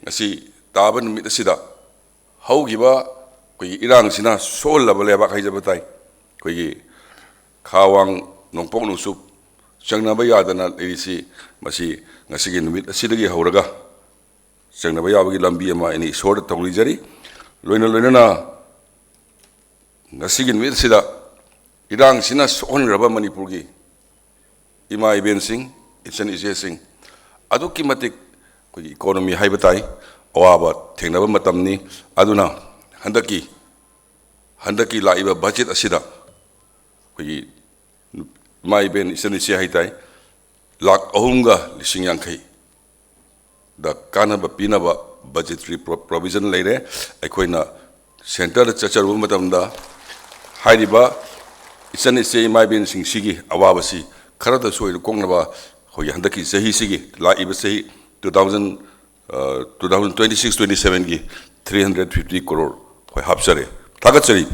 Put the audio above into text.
ngasi taban mit asida haugiba koi irang sina sol laba khaijaba tai koi khawang nongpok nusup changnaba yadana irisi masi ngasi gi numit asidagi hauraga changnaba yabagi lambi ama ini sor tawli jari loina na ngasi gi numit sida irang sina son raba Manipur gi ima iben sing ichan ise sing aduki matik koi economy haibatai awaba thengnaba matamni aduna handaki laiba budget asida koi mai ben isani se haitai lakh ahumga lising yankai da kanaba pinaba budgetary provision leire aikoina center chacharu matamda hairiba isani se mai ben sing sigi awabasi kharada soi kongnaba hoi handaki sahi sigi laiba sahi 2026-27 gi 350 crore hoi hapsare tagachari